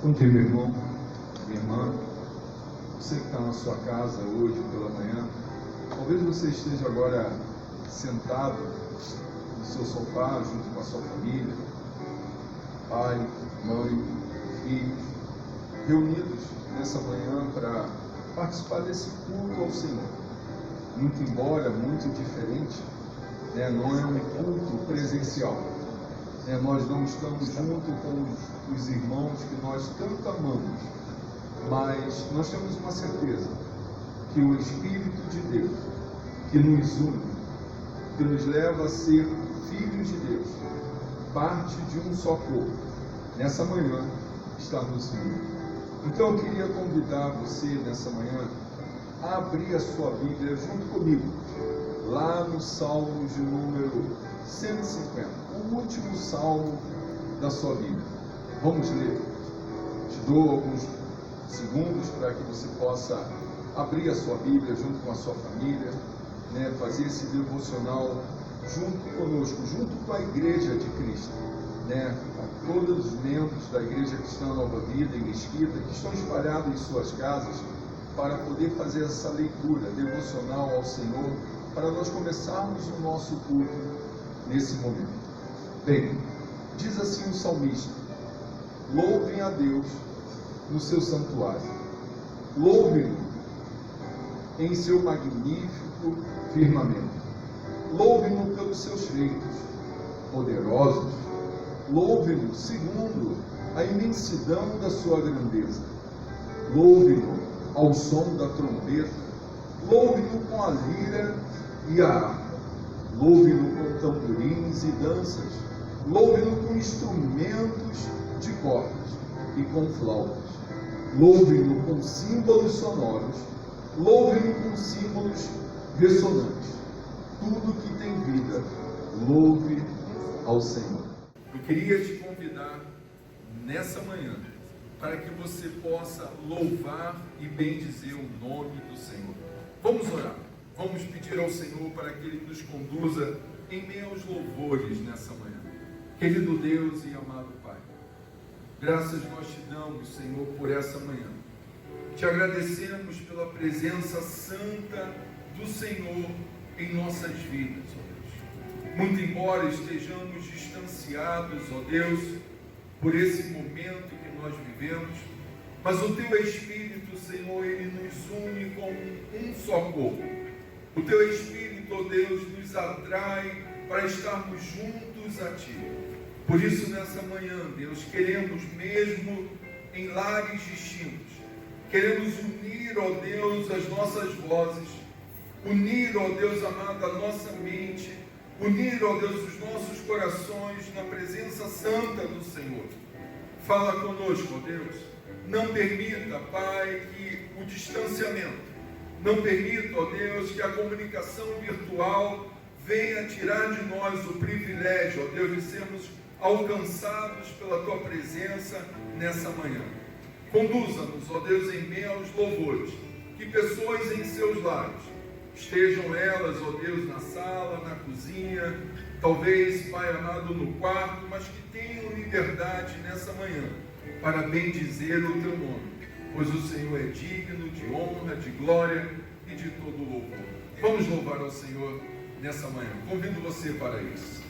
Bom dia, meu irmão, minha irmã, você que está na sua casa hoje pela manhã. Talvez você esteja agora sentado no seu sofá junto com a sua família, pai, mãe, filhos, reunidos nessa manhã para participar desse culto ao Senhor. Muito embora, muito diferente, não é um culto presencial. Nós não estamos junto com os irmãos que nós tanto amamos, mas nós temos uma certeza que o Espírito de Deus, que nos une, que nos leva a ser filhos de Deus, parte de um só corpo, nessa manhã está nos unindo. Então eu queria convidar você nessa manhã a abrir a sua Bíblia junto comigo, lá no Salmo de número 150, o último salmo da sua Bíblia. Vamos ler. Te dou alguns segundos para que você possa abrir a sua Bíblia junto com a sua família, fazer esse devocional junto conosco, junto com a Igreja de Cristo, todos os membros da Igreja Cristã Nova Vida em Mesquita, que estão espalhados em suas casas, para poder fazer essa leitura devocional ao Senhor, para nós começarmos o nosso culto nesse momento. Bem, diz assim o salmista: louvem a Deus no seu santuário, louvem-no em seu magnífico firmamento, louvem-no pelos seus feitos poderosos, louvem-no segundo a imensidão da sua grandeza, louvem-no ao som da trombeta, louvem-no com a lira e a harpa, louvem-no com tamborins e danças, louvem-no com instrumentos de cordas e com flautas, louvem-no com símbolos sonoros, louvem-no com símbolos ressonantes. Tudo que tem vida, louve ao Senhor. Eu queria te convidar nessa manhã para que você possa louvar e bendizer o nome do Senhor. Vamos orar. Vamos pedir ao Senhor para que Ele nos conduza em meio aos louvores nessa manhã. Querido Deus e amado Pai, graças nós te damos, Senhor, por essa manhã. Te agradecemos pela presença santa do Senhor em nossas vidas, ó Deus. Muito embora estejamos distanciados, ó Deus, por esse momento que nós vivemos, mas o Teu Espírito, Senhor, Ele nos une como um só corpo. O Teu Espírito, ó Deus, nos atrai para estarmos juntos a Ti. Por isso, nessa manhã, Deus, queremos mesmo em lares distintos, queremos unir, ó Deus, as nossas vozes, unir, ó Deus amado, a nossa mente, unir, ó Deus, os nossos corações na presença santa do Senhor. Fala conosco, ó Deus. Não permita, Pai, que o distanciamento, não permita, ó Deus, que a comunicação virtual venha tirar de nós o privilégio, ó Deus, de sermos alcançados pela Tua presença nessa manhã. Conduza-nos, ó Deus, em meio aos louvores, que pessoas em seus lares, estejam elas, ó Deus, na sala, na cozinha, talvez, Pai amado, no quarto, mas que tenham liberdade nessa manhã para bendizer o Teu nome, pois o Senhor é digno de honra, de glória e de todo louvor. Vamos louvar ao Senhor nessa manhã. Convido você para isso.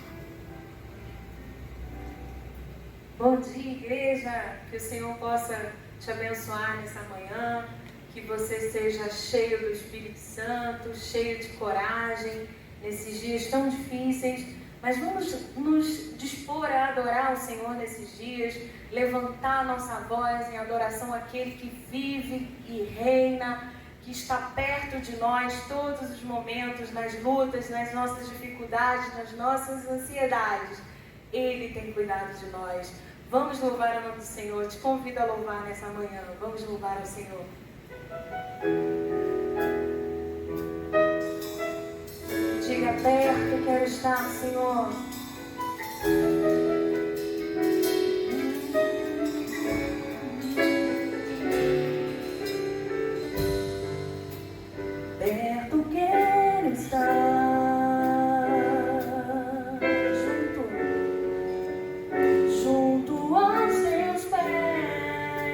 Bom dia, igreja. Que o Senhor possa te abençoar nessa manhã, que você seja cheio do Espírito Santo, cheio de coragem nesses dias tão difíceis, mas vamos nos dispor a adorar o Senhor nesses dias, levantar a nossa voz em adoração àquele que vive e reina, que está perto de nós todos os momentos, nas lutas, nas nossas dificuldades, nas nossas ansiedades. Ele tem cuidado de nós. Vamos louvar o nome do Senhor. Te convido a louvar nessa manhã. Vamos louvar ao Senhor. Diga perto, quero estar, Senhor. Perto quero estar. Junto aos teus pés.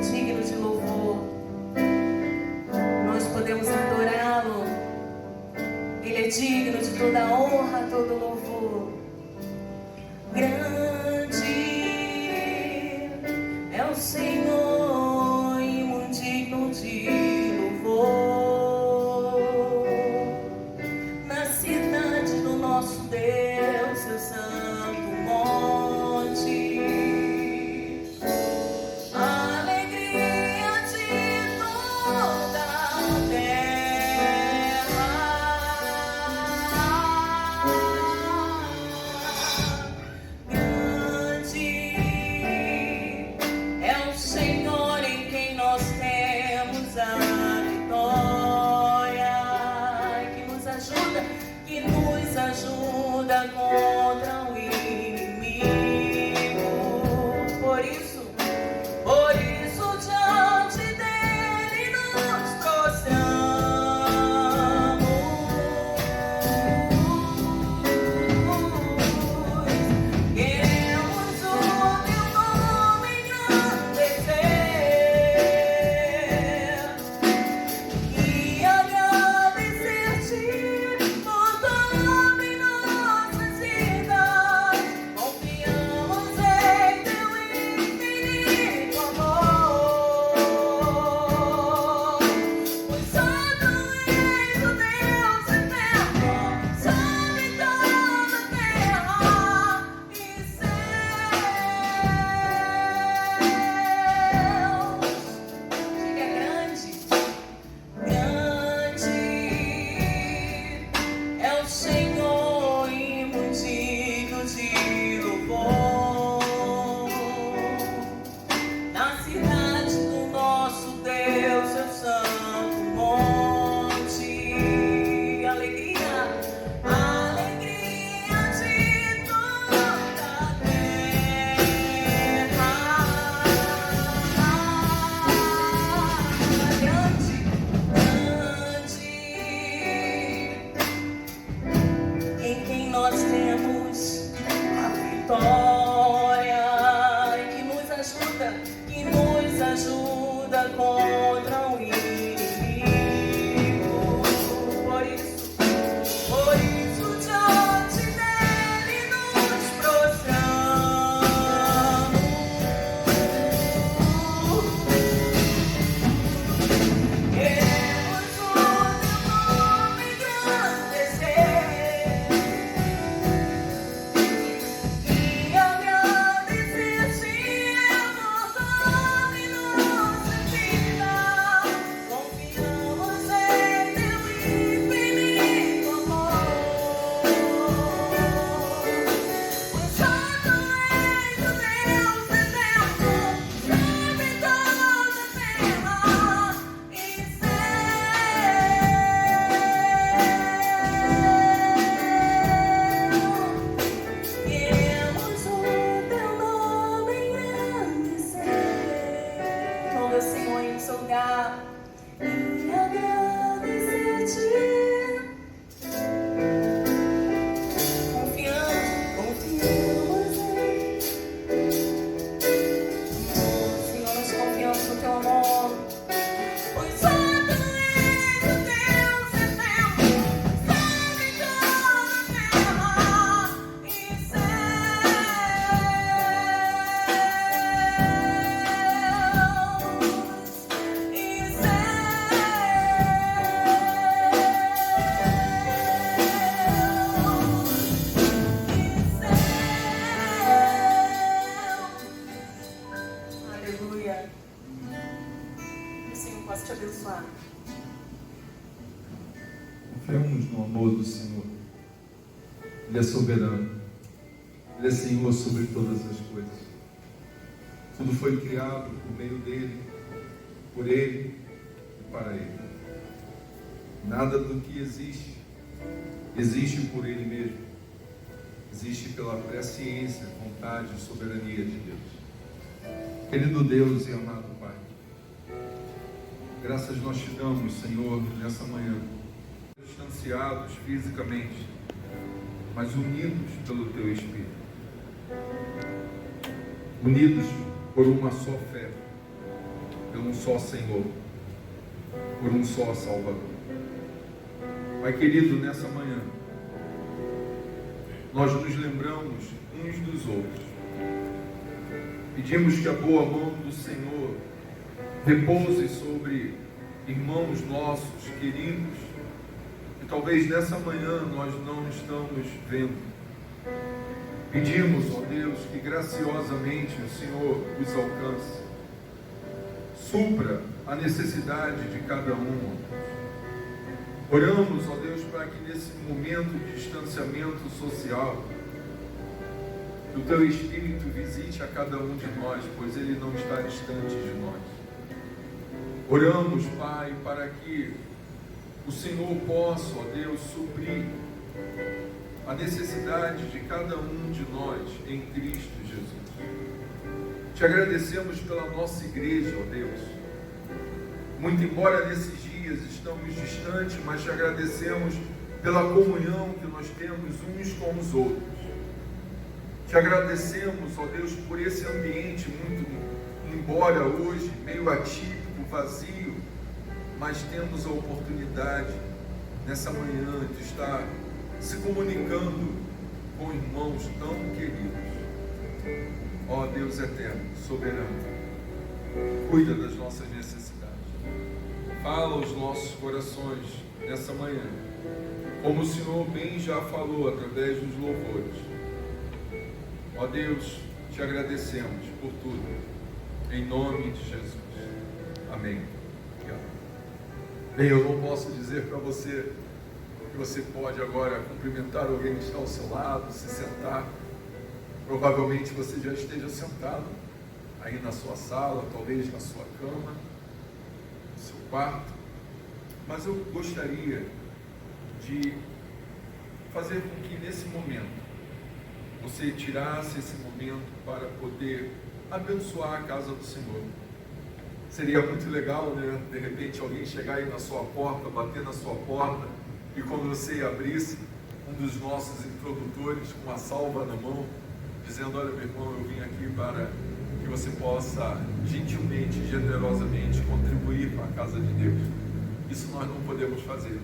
digno de louvor. Nós podemos adorá-lo. Ele é digno de toda honra, todo louvor. Grande é o Senhor e muito digno de louvor. Na cidade do nosso Deus, seu santo monte. Ajuda contra o inimigo. Por isso diante dele nos prostramos. Queremos o teu nome engrandecer e agradecer-te. Ajuda contra o inimigo. Por isso diante dele nos prostramos. Queremos o teu nome engrandecer e agradecer-te. Senhor, em seu lugar e agradecer-te, confiamos em Senhor, nós confiamos no teu amor, pois só tu és o Deus eterno, sobre toda a terra e te abençoar. Confiamos no amor do Senhor. Ele é soberano. Ele é Senhor sobre todas as coisas. Tudo foi criado por meio dele, por ele e para ele. Nada do que existe por ele mesmo. Existe pela presciência, vontade e soberania de Deus. Querido Deus e amado Pai, graças nós te damos, Senhor, nessa manhã, distanciados fisicamente, mas unidos pelo Teu Espírito, unidos por uma só fé, só Senhor, por um só Salvador. Pai querido, nessa manhã, nós nos lembramos uns dos outros. Pedimos que a boa mão do Senhor repouse sobre irmãos nossos queridos, que talvez nessa manhã nós não estamos vendo. Pedimos, ó Deus, que graciosamente o Senhor os alcance, supra a necessidade de cada um. Oramos, ó Deus, para que nesse momento de distanciamento social, que o Teu Espírito visite a cada um de nós, pois Ele não está distante de nós. Oramos, Pai, para que o Senhor possa, ó Deus, suprir a necessidade de cada um de nós em Cristo Jesus. Te agradecemos pela nossa igreja, ó Deus. Muito embora nesses dias estamos distantes, mas te agradecemos pela comunhão que nós temos uns com os outros. Te agradecemos, ó Deus, por esse ambiente muito, embora hoje meio atípico, vazio, mas temos a oportunidade nessa manhã de estar se comunicando com irmãos tão queridos. Ó Deus eterno, soberano, cuida das nossas necessidades. Fala aos nossos corações nessa manhã, como o Senhor bem já falou através dos louvores. Ó Deus, te agradecemos por tudo, em nome de Jesus. Amém. Bem, eu não posso dizer para você que você pode agora cumprimentar alguém que está ao seu lado, se sentar. Provavelmente você já esteja sentado aí na sua sala, talvez na sua cama, no seu quarto. Mas eu gostaria de fazer com que nesse momento você tirasse esse momento para poder abençoar a casa do Senhor. Seria muito legal, né? De repente alguém chegar aí na sua porta, bater na sua porta, e quando você abrisse, um dos nossos introdutores com a salva na mão, dizendo: olha, meu irmão, eu vim aqui para que você possa gentilmente, generosamente contribuir para a casa de Deus. Isso nós não podemos fazer,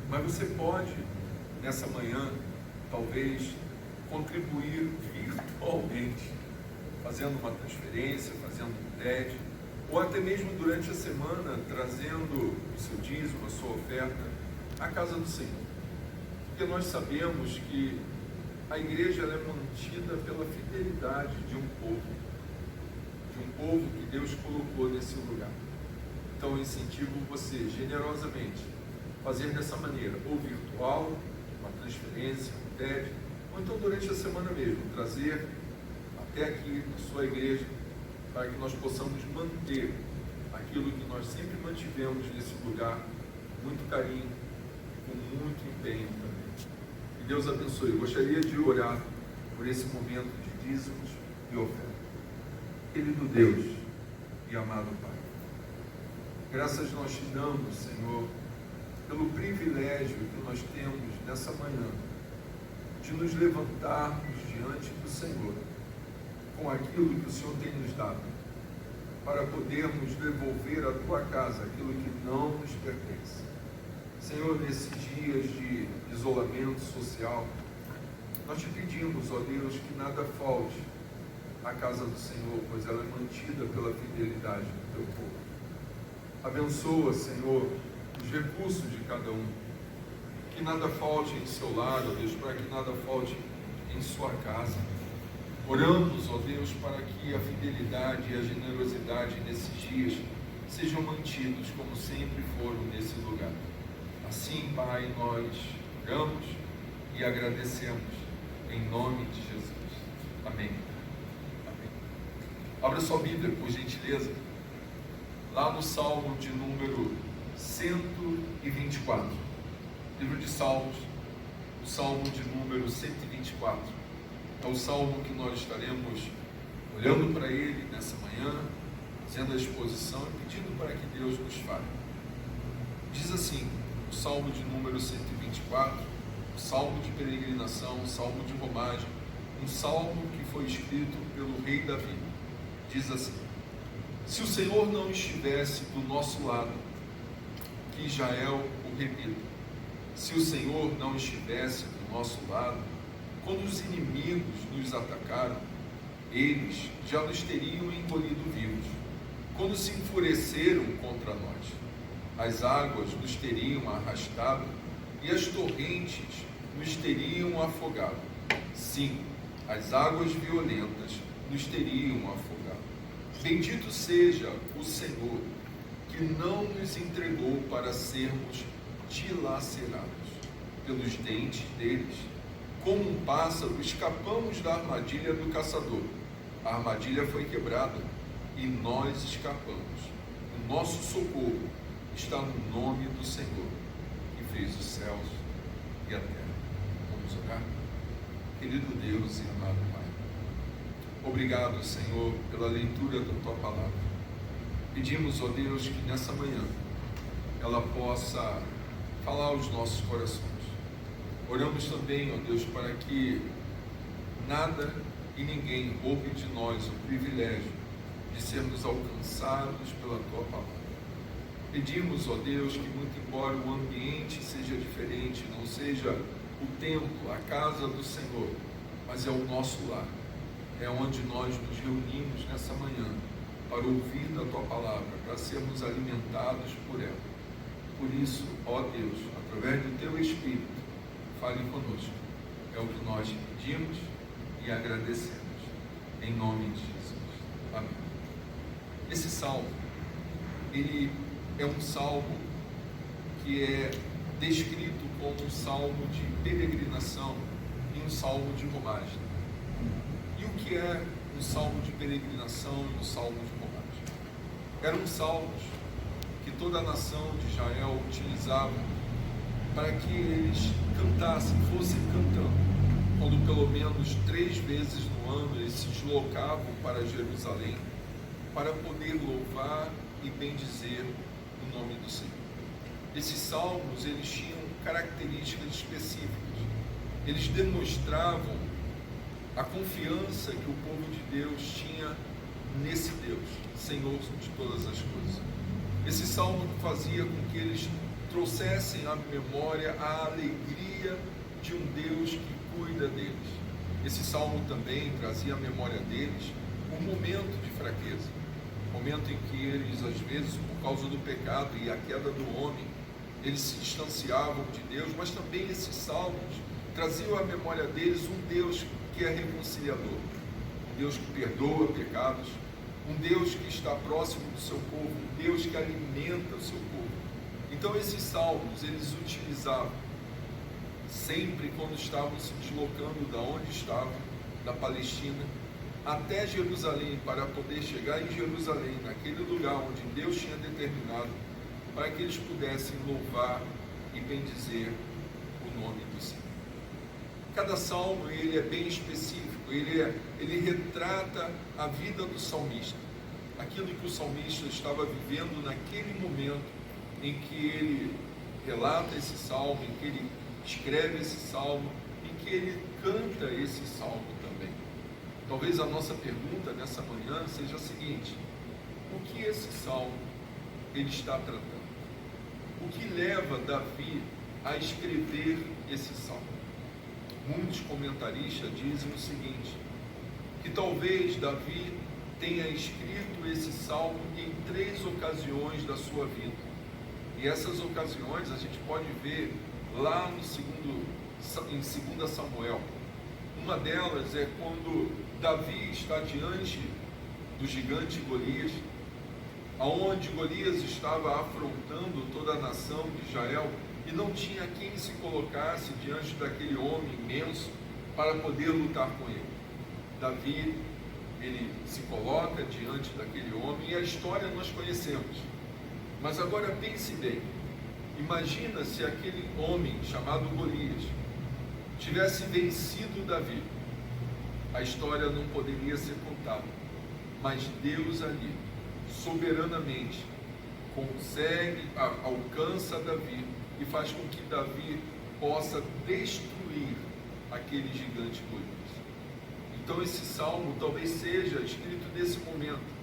mas você pode, nessa manhã, talvez contribuir virtualmente, fazendo uma transferência, fazendo um TED, ou até mesmo durante a semana, trazendo o seu dízimo, a sua oferta à casa do Senhor. Porque nós sabemos que a igreja ela é mantida pela fidelidade de um povo que Deus colocou nesse lugar. Então eu incentivo você generosamente fazer dessa maneira, ou virtual, uma transferência, um TED, ou então durante a semana mesmo, trazer até aqui na sua igreja, para que nós possamos manter aquilo que nós sempre mantivemos nesse lugar, com muito carinho, com muito empenho também. Que Deus abençoe. Eu gostaria de orar por esse momento de dízimos e oferta. Querido Deus e amado Pai, graças nós te damos, Senhor, pelo privilégio que nós temos nessa manhã de nos levantarmos diante do Senhor com aquilo que o Senhor tem nos dado, para podermos devolver à tua casa aquilo que não nos pertence. Senhor, nesses dias de isolamento social, nós te pedimos, ó Deus, que nada falte à casa do Senhor, pois ela é mantida pela fidelidade do teu povo. Abençoa, Senhor, os recursos de cada um, que nada falte em seu lar, ó Deus, para que nada falte em sua casa. Oramos, ó Deus, para que a fidelidade e a generosidade nesses dias sejam mantidos como sempre foram nesse lugar. Assim, Pai, nós oramos e agradecemos em nome de Jesus. Amém. Amém. Abra sua Bíblia, por gentileza, lá no Salmo de número 124. Livro de Salmos, o Salmo de número 124. É o salmo que nós estaremos olhando para ele nessa manhã, fazendo a exposição e pedindo para que Deus nos fale. Diz assim, o salmo de número 124, o salmo de peregrinação, o salmo de romagem, um salmo que foi escrito pelo rei Davi. Diz assim: Se o Senhor não estivesse do nosso lado, que Israel o repita, se o Senhor não estivesse do nosso lado, quando os inimigos nos atacaram, eles já nos teriam engolido vivos. Quando se enfureceram contra nós, as águas nos teriam arrastado e as torrentes nos teriam afogado. Sim, as águas violentas nos teriam afogado. Bendito seja o Senhor, que não nos entregou para sermos dilacerados pelos dentes deles. Como um pássaro, escapamos da armadilha do caçador. A armadilha foi quebrada e nós escapamos. O nosso socorro está no nome do Senhor, que fez os céus e a terra. Vamos orar? Querido Deus e amado Pai, obrigado, Senhor, pela leitura da Tua Palavra. Pedimos, ó Deus, que nessa manhã ela possa falar aos nossos corações. Oramos também, ó Deus, para que nada e ninguém roube de nós o privilégio de sermos alcançados pela Tua Palavra. Pedimos, ó Deus, que muito embora o ambiente seja diferente, não seja o templo, a casa do Senhor, mas é o nosso lar, é onde nós nos reunimos nessa manhã para ouvir da Tua Palavra, para sermos alimentados por ela. Por isso, ó Deus, através do Teu Espírito, fale conosco. É o que nós pedimos e agradecemos. Em nome de Jesus. Amém. Esse salmo, ele é um salmo que é descrito como um salmo de peregrinação e um salmo de romagem. E o que é um salmo de peregrinação e um salmo de romagem? Eram salmos que toda a nação de Israel utilizava para que eles cantassem, fossem cantando. Quando pelo menos 3 vezes no ano eles se deslocavam para Jerusalém para poder louvar e bendizer o nome do Senhor. Esses salmos, eles tinham características específicas. Eles demonstravam a confiança que o povo de Deus tinha nesse Deus, Senhor de todas as coisas. Esse salmo fazia com que eles trouxessem à memória a alegria de um Deus que cuida deles. Esse salmo também trazia à memória deles um momento de fraqueza, momento em que eles, às vezes, por causa do pecado e a queda do homem, eles se distanciavam de Deus, mas também esses salmos traziam à memória deles um Deus que é reconciliador, um Deus que perdoa pecados, um Deus que está próximo do seu povo, um Deus que alimenta o seu povo. Então esses salmos, eles utilizavam sempre quando estavam se deslocando da onde estavam, da Palestina, até Jerusalém, para poder chegar em Jerusalém, naquele lugar onde Deus tinha determinado, para que eles pudessem louvar e bendizer o nome do Senhor. Cada salmo, ele é bem específico, ele retrata a vida do salmista, aquilo que o salmista estava vivendo naquele momento em que ele relata esse salmo, em que ele escreve esse salmo, em que ele canta esse salmo também. Talvez a nossa pergunta nessa manhã seja a seguinte: o que esse salmo ele está tratando? O que leva Davi a escrever esse salmo? Muitos comentaristas dizem o seguinte, que talvez Davi tenha escrito esse salmo em 3 ocasiões da sua vida. E essas ocasiões a gente pode ver lá em 2 Samuel. Uma delas é quando Davi está diante do gigante Golias, aonde Golias estava afrontando toda a nação de Israel e não tinha quem se colocasse diante daquele homem imenso para poder lutar com ele. Davi, ele se coloca diante daquele homem e a história nós conhecemos. Mas agora pense bem, imagina se aquele homem chamado Golias tivesse vencido Davi. A história não poderia ser contada, mas Deus ali, soberanamente, alcança Davi e faz com que Davi possa destruir aquele gigante Golias. Então esse salmo talvez seja escrito nesse momento.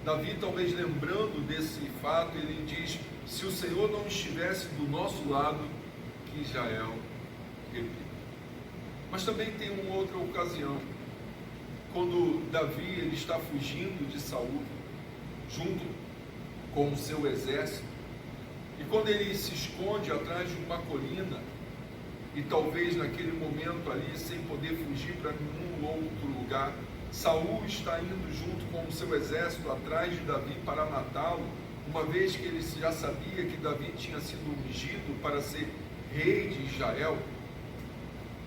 Davi, talvez lembrando desse fato, ele diz: se o Senhor não estivesse do nosso lado, que Israel repita. Mas também tem uma outra ocasião, quando Davi ele está fugindo de Saul, junto com o seu exército, e quando ele se esconde atrás de uma colina, e talvez naquele momento ali, sem poder fugir para nenhum outro lugar, Saul está indo junto com o seu exército atrás de Davi para matá-lo, uma vez que ele já sabia que Davi tinha sido ungido para ser rei de Israel.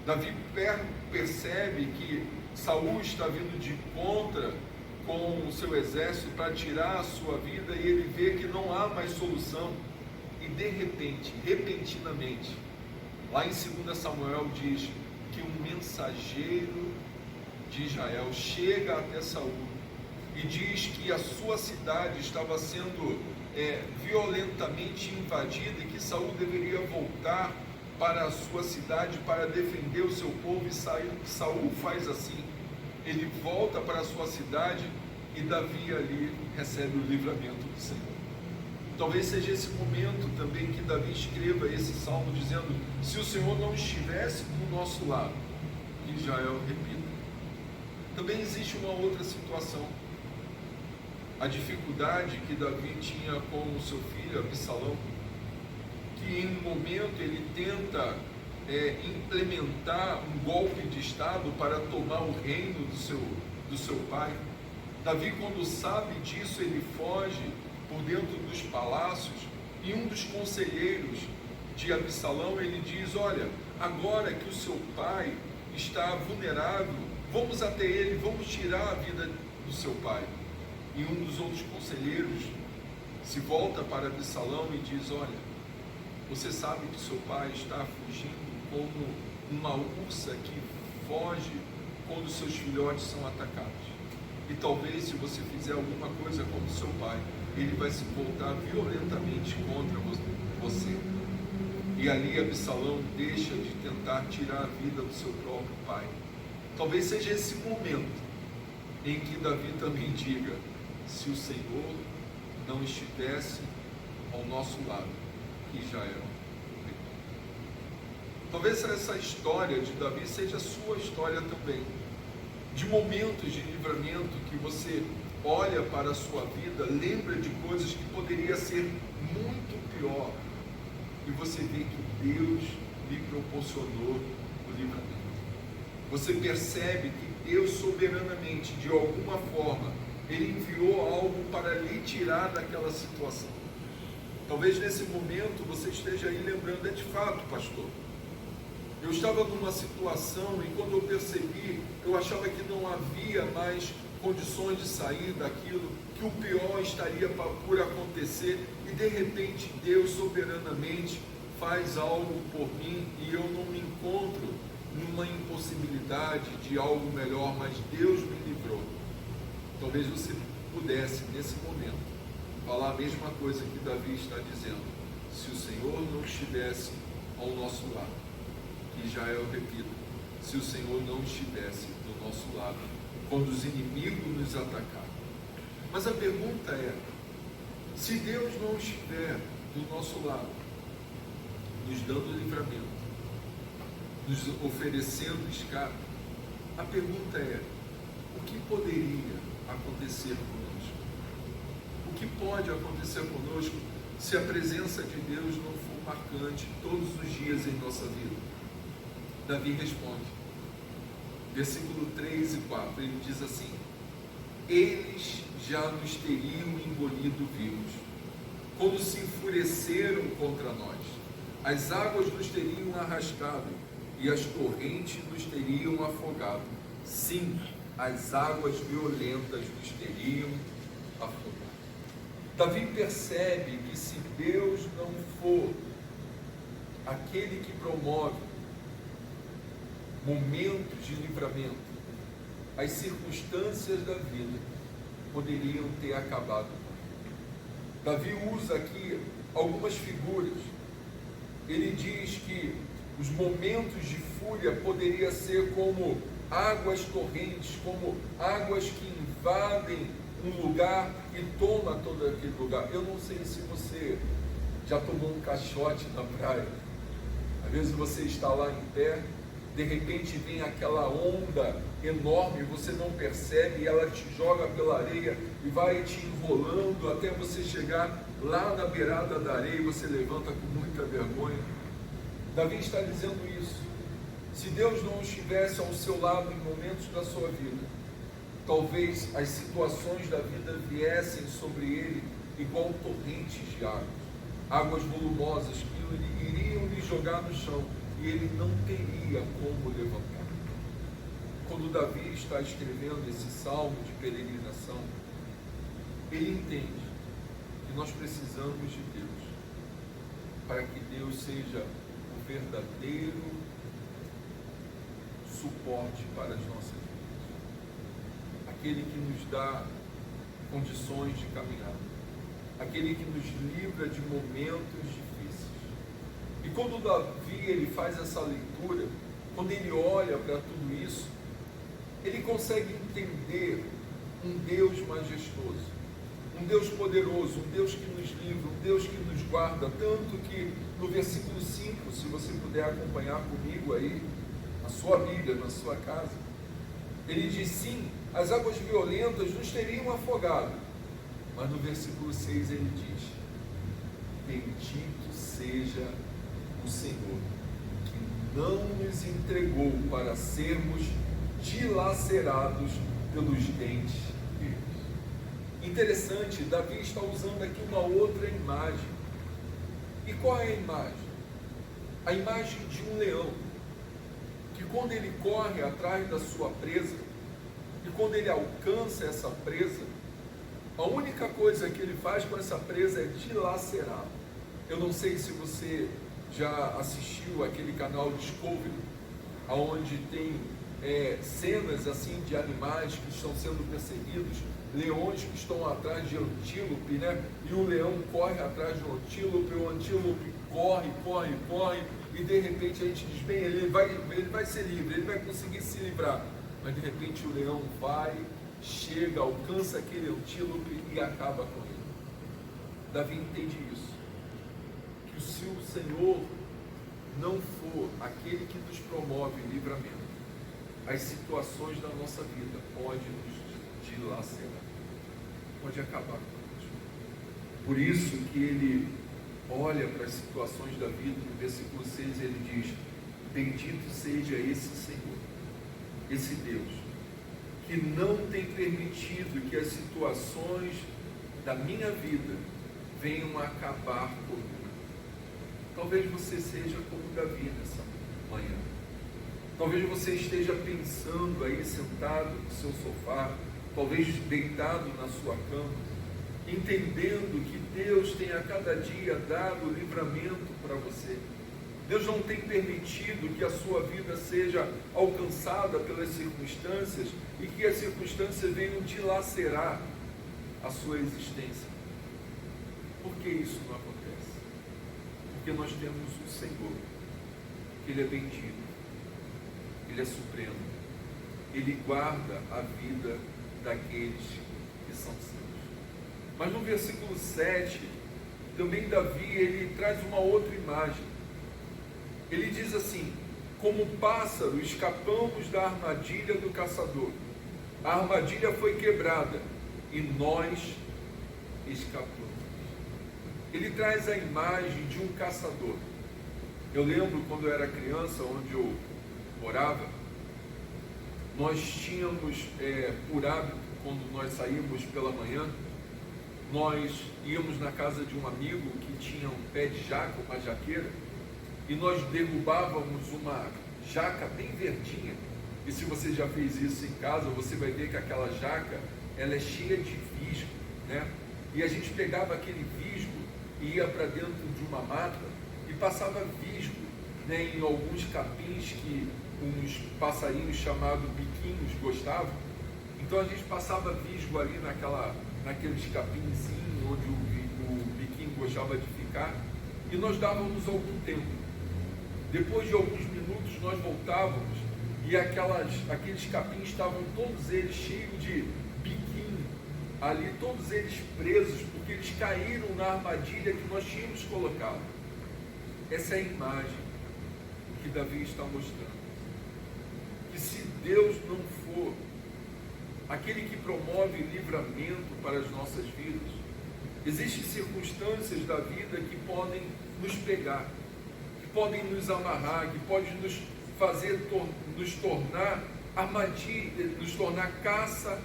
Davi percebe que Saul está vindo de contra com o seu exército para tirar a sua vida, e ele vê que não há mais solução, e de repente, repentinamente, lá em 2 Samuel diz que um mensageiro de Israel chega até Saul e diz que a sua cidade estava sendo violentamente invadida e que Saul deveria voltar para a sua cidade para defender o seu povo. E Saul faz assim, ele volta para a sua cidade, e Davi ali recebe o livramento do Senhor. Talvez seja esse momento também que Davi escreva esse salmo dizendo: se o Senhor não estivesse do nosso lado, que Israel repita. Também existe uma outra situação, a dificuldade que Davi tinha com o seu filho Absalão, que em um momento ele tenta implementar um golpe de estado para tomar o reino do seu pai. Davi, quando sabe disso, ele foge por dentro dos palácios, e um dos conselheiros de Absalão, ele diz: olha, agora que o seu pai está vulnerável, vamos até ele, vamos tirar a vida do seu pai. E um dos outros conselheiros se volta para Absalão e diz: olha, você sabe que seu pai está fugindo como uma ursa que foge quando seus filhotes são atacados. E talvez, se você fizer alguma coisa como seu pai, ele vai se voltar violentamente contra você. E ali Absalão deixa de tentar tirar a vida do seu próprio pai. Talvez seja esse momento em que Davi também diga: se o Senhor não estivesse ao nosso lado, que Israel. Talvez essa história de Davi seja a sua história também, de momentos de livramento que você olha para a sua vida, lembra de coisas que poderia ser muito pior, e você vê que Deus lhe proporcionou o livramento. Você percebe que Deus soberanamente, de alguma forma, Ele enviou algo para lhe tirar daquela situação. Talvez nesse momento você esteja aí lembrando: de fato, pastor, eu estava numa situação, e quando eu percebi, eu achava que não havia mais condições de sair daquilo, que o pior estaria por acontecer, e de repente Deus soberanamente faz algo por mim, e eu não me encontro numa impossibilidade de algo melhor, mas Deus me livrou. Talvez você pudesse, nesse momento, falar a mesma coisa que Davi está dizendo: se o Senhor não estivesse ao nosso lado, que Israel repita, se o Senhor não estivesse do nosso lado, quando os inimigos nos atacaram. Mas a pergunta é: se Deus não estiver do nosso lado, nos dando livramento, nos oferecendo escape, a pergunta é: o que poderia acontecer conosco? O que pode acontecer conosco se a presença de Deus não for marcante todos os dias em nossa vida? Davi responde, versículo 3 e 4, ele diz assim: eles já nos teriam engolido vivos, quando se enfureceram contra nós. As águas nos teriam arrastado, e as torrentes nos teriam afogado. Sim, as águas violentas nos teriam afogado. Davi percebe que se Deus não for aquele que promove momentos de livramento, as circunstâncias da vida poderiam ter acabado. Davi usa aqui algumas figuras. Ele diz que os momentos de fúria poderiam ser como águas torrentes, como águas que invadem um lugar e toma todo aquele lugar. Eu não sei se você já tomou um caixote na praia. Às vezes você está lá em pé, de repente vem aquela onda enorme, você não percebe, e ela te joga pela areia e vai te enrolando até você chegar lá na beirada da areia e você levanta com muita vergonha. Davi está dizendo isso. Se Deus não estivesse ao seu lado em momentos da sua vida, talvez as situações da vida viessem sobre ele igual torrentes de águas volumosas que iriam lhe jogar no chão e ele não teria como levantar. Quando Davi está escrevendo esse salmo de peregrinação, ele entende que nós precisamos de Deus para que Deus seja o verdadeiro suporte para as nossas vidas, aquele que nos dá condições de caminhar, aquele que nos livra de momentos difíceis. E quando Davi ele faz essa leitura, quando ele olha para tudo isso, ele consegue entender um Deus majestoso, um Deus poderoso, um Deus que nos livra, um Deus que nos guarda, tanto que no versículo 5, se você puder acompanhar comigo aí, na sua Bíblia, na sua casa, ele diz: sim, as águas violentas nos teriam afogado, mas no versículo 6 ele diz: bendito seja o Senhor, que não nos entregou para sermos dilacerados pelos dentes deles. Interessante, Davi está usando aqui uma outra imagem. E qual é a imagem? A imagem de um leão, que quando ele corre atrás da sua presa, e quando ele alcança essa presa, a única coisa que ele faz com essa presa é dilacerar. Eu não sei se você já assistiu aquele canal Discovery, onde tem cenas assim de animais que estão sendo perseguidos, leões que estão atrás de antílope, né? E o leão corre atrás do antílope, o antílope corre, e de repente a gente diz: bem, ele vai ser livre, ele vai conseguir se livrar. Mas de repente o leão vai, chega, alcança aquele antílope e acaba com ele. Davi entende isso, que se o Senhor não for aquele que nos promove o livramento, as situações da nossa vida podem nos dilacerar, pode acabar conosco. Por isso que ele olha para as situações da vida, no versículo 6 ele diz: bendito seja esse Senhor, esse Deus, que não tem permitido que as situações da minha vida venham a acabar comigo. Talvez você seja como Davi nessa manhã. Talvez você esteja pensando aí sentado no seu sofá, talvez deitado na sua cama, entendendo que Deus tem a cada dia dado livramento para você. Deus não tem permitido que a sua vida seja alcançada pelas circunstâncias e que as circunstâncias venham dilacerar a sua existência. Por que isso não acontece? Porque nós temos o Senhor, que Ele é bendito, Ele é supremo, Ele guarda a vida daqueles que são seus. Mas no versículo 7, também Davi, ele traz uma outra imagem. Ele diz assim: como pássaro escapamos da armadilha do caçador. A armadilha foi quebrada e nós escapamos. Ele traz a imagem de um caçador. Eu lembro quando eu era criança, onde eu morava, nós tínhamos por hábito, quando nós saímos pela manhã, nós íamos na casa de um amigo que tinha um pé de jaca, uma jaqueira, e nós derrubávamos uma jaca bem verdinha. E se você já fez isso em casa, você vai ver que aquela jaca, ela é cheia de visgo, né? E a gente pegava aquele visgo e ia para dentro de uma mata e passava visgo, né, em alguns capins que uns passarinhos chamados biquinhos gostavam. Então a gente passava visgo ali naqueles capinzinhos onde o biquinho gostava de ficar, e nós dávamos algum tempo. Depois de alguns minutos nós voltávamos e aqueles capins estavam todos eles cheios de biquinho, ali todos eles presos, porque eles caíram na armadilha que nós tínhamos colocado. Essa é a imagem que Davi está mostrando. Que se Deus não for aquele que promove livramento para as nossas vidas, existem circunstâncias da vida que podem nos pegar, que podem nos amarrar, que podem nos fazer, nos tornar armadilha, nos tornar caça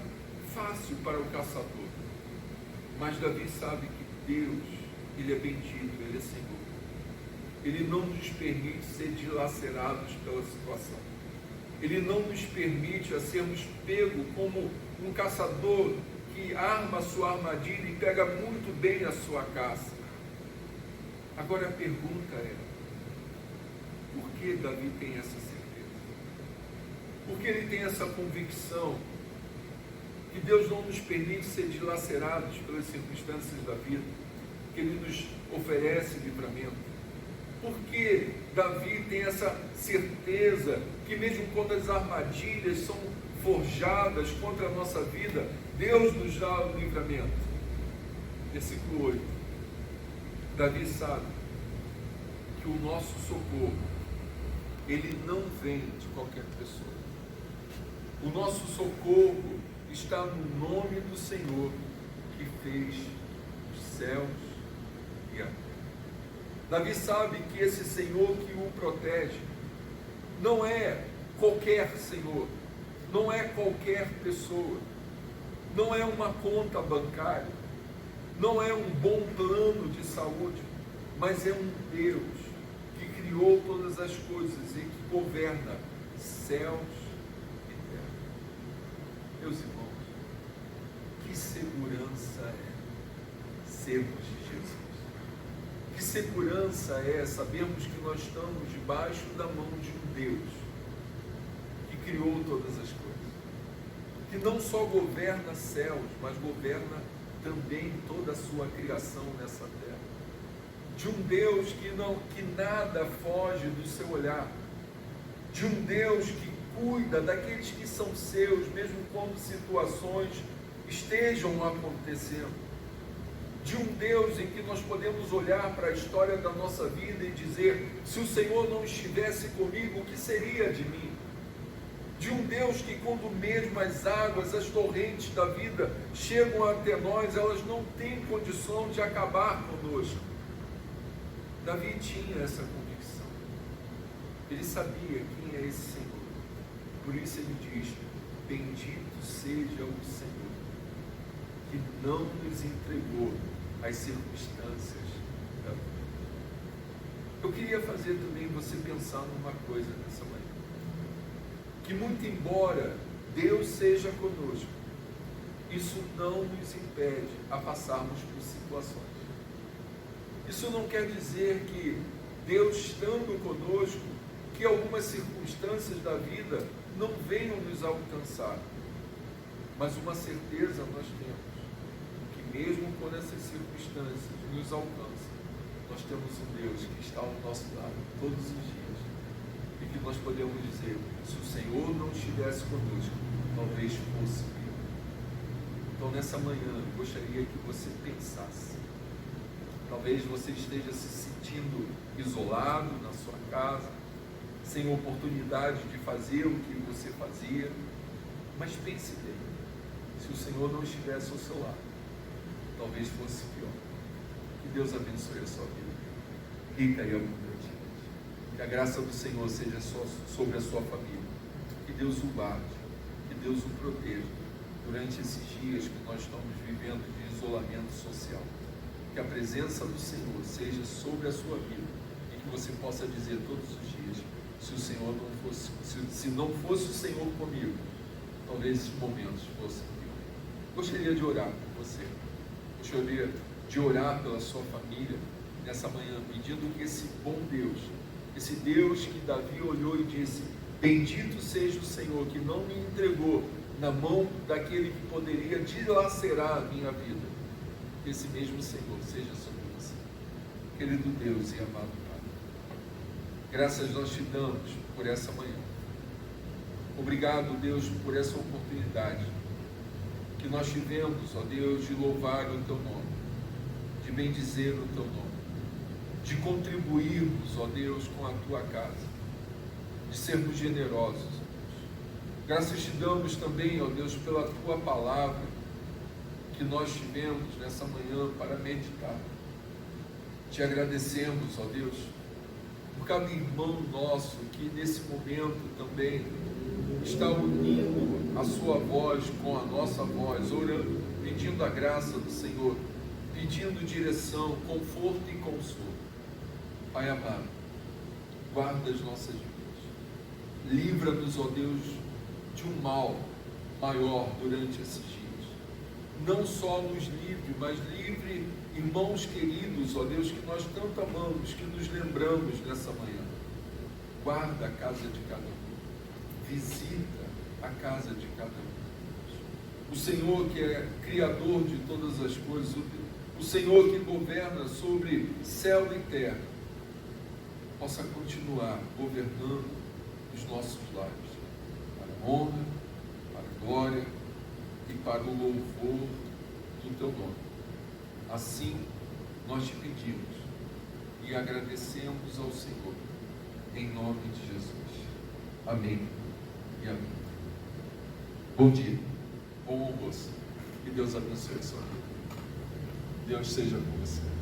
fácil para o caçador. Mas Davi sabe que Deus, Ele é bendito, Ele é Senhor. Ele não nos permite ser dilacerados pela situação. Ele não nos permite a sermos pegos como um caçador que arma a sua armadilha e pega muito bem a sua caça. Agora a pergunta é, por que Davi tem essa certeza? Por que ele tem essa convicção que Deus não nos permite ser dilacerados pelas circunstâncias da vida, que Ele nos oferece livramento? Por que Davi tem essa certeza que mesmo quando as armadilhas são forjadas contra a nossa vida, Deus nos dá o livramento? Versículo 8. Davi sabe que o nosso socorro, ele não vem de qualquer pessoa. O nosso socorro está no nome do Senhor que fez os céus e a terra. Davi sabe que esse Senhor que o protege não é qualquer Senhor, não é qualquer pessoa, não é uma conta bancária, não é um bom plano de saúde, mas é um Deus que criou todas as coisas e que governa céus e terra. Meus irmãos, que segurança é sermos de Jesus. Que segurança é sabermos que nós estamos debaixo da mão de um Deus que criou todas as coisas, que não só governa céus, mas governa também toda a sua criação nessa terra, de um Deus que nada foge do seu olhar, de um Deus que cuida daqueles que são seus, mesmo quando situações estejam acontecendo, de um Deus em que nós podemos olhar para a história da nossa vida e dizer, se o Senhor não estivesse comigo, o que seria de mim? De um Deus que quando mesmo as águas, as torrentes da vida chegam até nós, elas não têm condição de acabar conosco. Davi tinha essa convicção. Ele sabia quem é esse Senhor. Por isso ele diz, bendito seja o Senhor, que não nos entregou as circunstâncias da vida. Eu queria fazer também você pensar numa coisa nessa manhã, que muito embora Deus seja conosco, isso não nos impede a passarmos por situações. Isso não quer dizer que Deus estando conosco, que algumas circunstâncias da vida não venham nos alcançar, mas uma certeza nós temos, mesmo quando essas circunstâncias nos alcançam, nós temos um Deus que está ao nosso lado todos os dias e que nós podemos dizer, se o Senhor não estivesse conosco, talvez fosse pior. Então nessa manhã eu gostaria que você pensasse, talvez você esteja se sentindo isolado na sua casa, sem oportunidade de fazer o que você fazia, mas pense bem, se o Senhor não estivesse ao seu lado, talvez fosse pior. Que Deus abençoe a sua vida, rica e abundante. Que a graça do Senhor seja sobre a sua família. Que Deus o guarde, que Deus o proteja durante esses dias que nós estamos vivendo de isolamento social. Que a presença do Senhor seja sobre a sua vida e que você possa dizer todos os dias, se o Senhor não fosse, se não fosse o Senhor comigo, talvez esses momentos fossem pior. Gostaria de orar por você. Gostaria de orar pela sua família nessa manhã, pedindo que esse bom Deus, esse Deus que Davi olhou e disse, bendito seja o Senhor, que não me entregou na mão daquele que poderia dilacerar a minha vida, que esse mesmo Senhor seja sobre você. Querido Deus e amado Pai, graças nós te damos por essa manhã. Obrigado, Deus, por essa oportunidade que que nós tivemos, ó Deus, de louvar o Teu nome, de bendizer o Teu nome, de contribuirmos, ó Deus, com a Tua casa, de sermos generosos, ó Deus. Graças te damos também, ó Deus, pela Tua palavra que nós tivemos nessa manhã para meditar. Te agradecemos, ó Deus, por cada irmão nosso que nesse momento também está unindo a sua voz com a nossa voz, orando, pedindo a graça do Senhor, pedindo direção, conforto e consolo. Pai amado, guarda as nossas vidas, livra-nos, ó Deus, de um mal maior durante esses dias. Não só nos livre, mas livre irmãos queridos, ó Deus, que nós tanto amamos, que nos lembramos nessa manhã. Guarda a casa de cada um, visita a casa de cada um. O Senhor que é Criador de todas as coisas, o Senhor que governa sobre céu e terra, possa continuar governando os nossos lares, para a honra, para a glória e para o louvor do Teu nome. Assim, nós te pedimos e agradecemos ao Senhor, em nome de Jesus. Amém e amém. Bom dia, bom almoço, que Deus abençoe a sua vida. Deus seja com você.